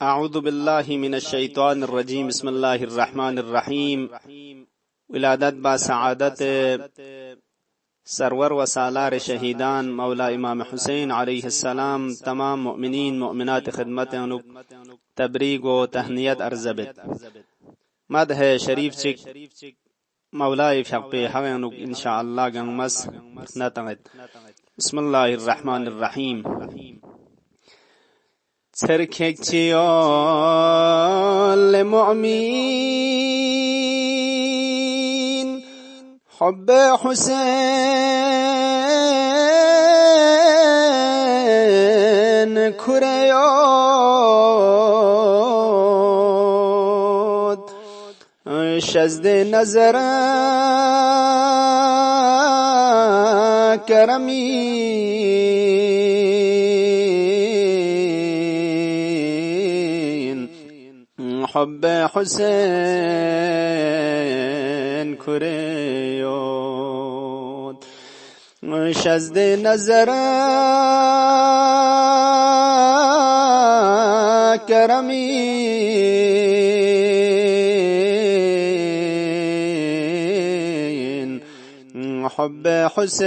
اعوذ بالله من الشیطان الرجیم. بسم الله الرحمن الرحیم. ولادت با سعادت سرور و سالار شهیدان مولا امام حسین علیه السلام تمام مؤمنین مؤمنات خدمت انو تبریک و تهنیت عرض بید. مدح شریف چک مولای فقی حوینو انشاءاللہ گنمس نتنید. بسم الله الرحمن الرحیم. تركك تيال مؤمن حب حسين كريات شزد نظر كرمي حب حسین کریود شزد نظر کرمین حب حسین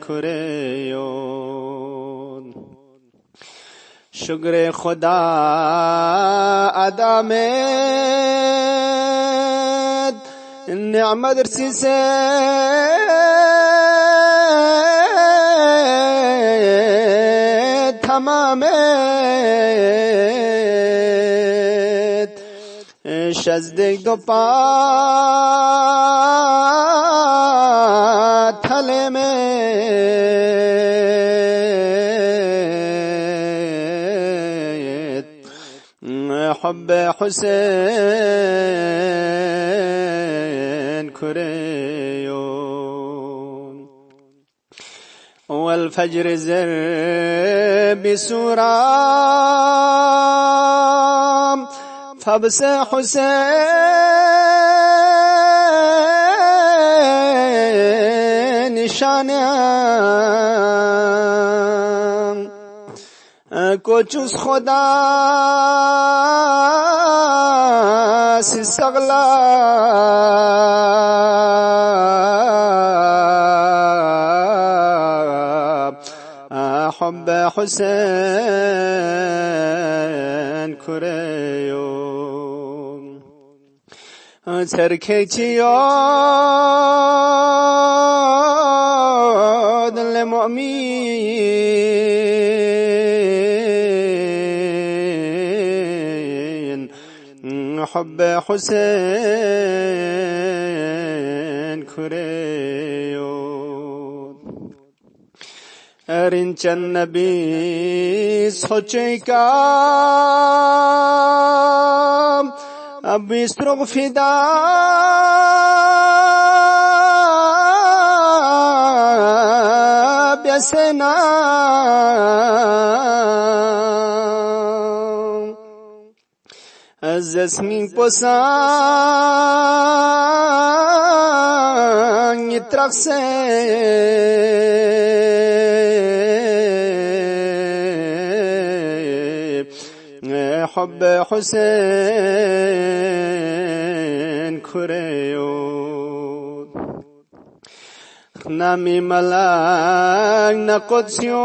کریود. شکر خدا ادا میں نعمت رسی سے تمام شزدک دو پا تھلے میں حب حسين كريون. والفجر زر بسورام فبس حسين شانم کوچوس خدا سی سغلا حب حسین کریون. ترکی چیاد للمؤمن حب حسین کریون. ارنچن نبی سوچے کا اب استرغ فدا بیسنا از اسمی پسان ترخ سے حب حسین کریود. نمی ملک نه قدسیون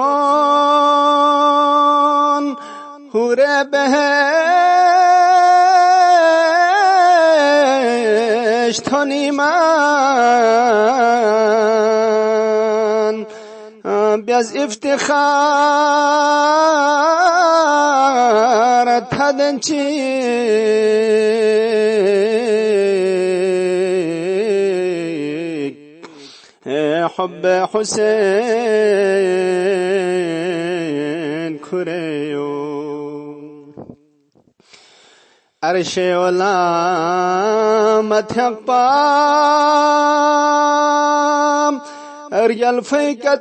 حور بهشت نیمن بیاز افتخار تدنچی حب حسین کریون. عرش علامت حق پام ارجل فیکتان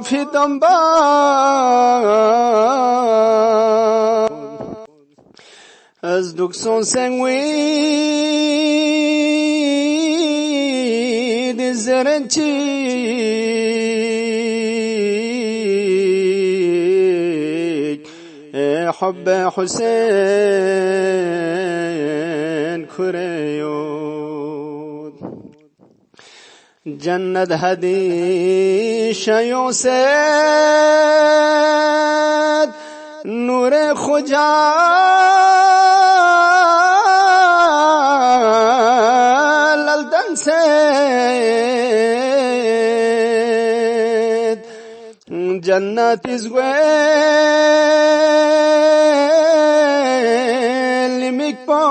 فی دنبا از دکسون سنوید زرنچی حب حسین کریود جنت هدی شیوسد نور خجال الدنسد جنت ازوال مكبو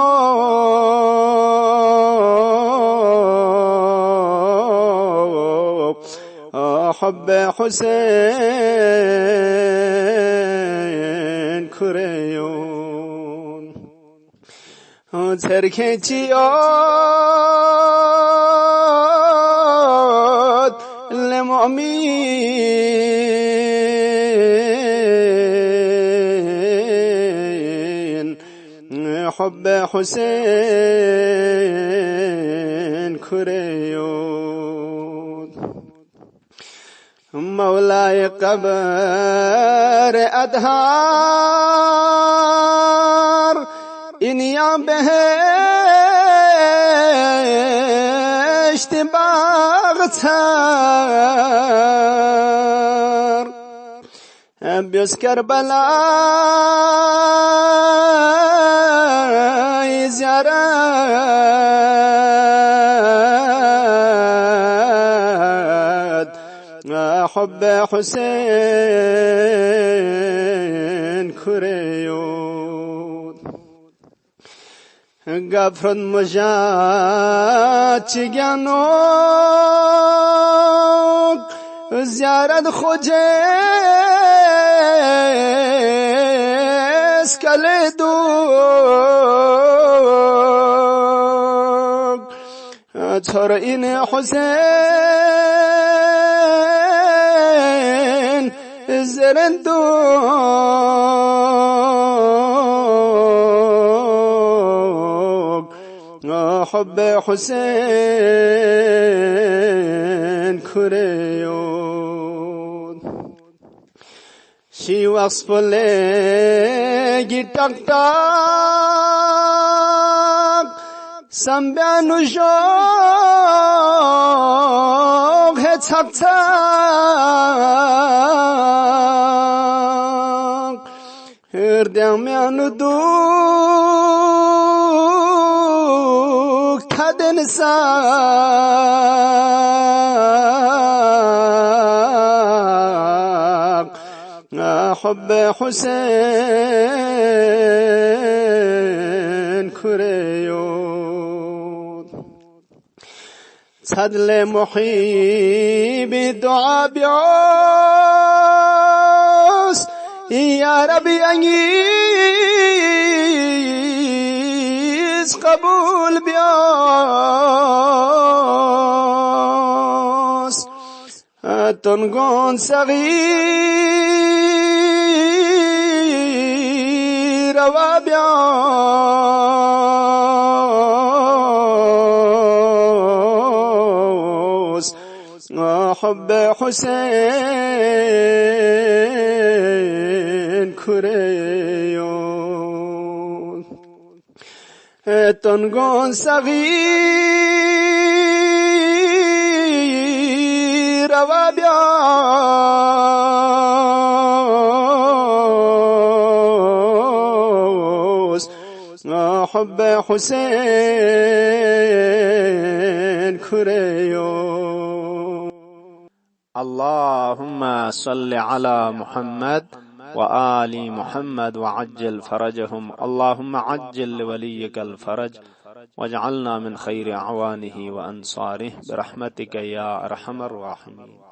حب حسين كريون تركتيات لمؤمن حب حسين كريون مولاي قبر أدهار إنيا بهشت باغتر بيوس كربلاء زيارات حب حسين كريود غفرت مجاد چگانوك زيارت خوجس كالدوك چور این حسين زرندوك حب حسين كريون شي وصف لگی تک تک سنبیانو جوگ ہے تک تک هردیانو دوگ تدن ساق حب حسين كريود صدل محيب دعا بيوس يا ربي انجيز قبول بيوس تنقون صغير وابيوس حب حسين كريون تنقون صغير وابيوس حب حسين كريون اللهم صل على محمد وآل محمد وعجل فرجهم اللهم عجل لوليك الفرج واجعلنا من خير أعوانه وأنصاره برحمتك يا أرحم الراحمين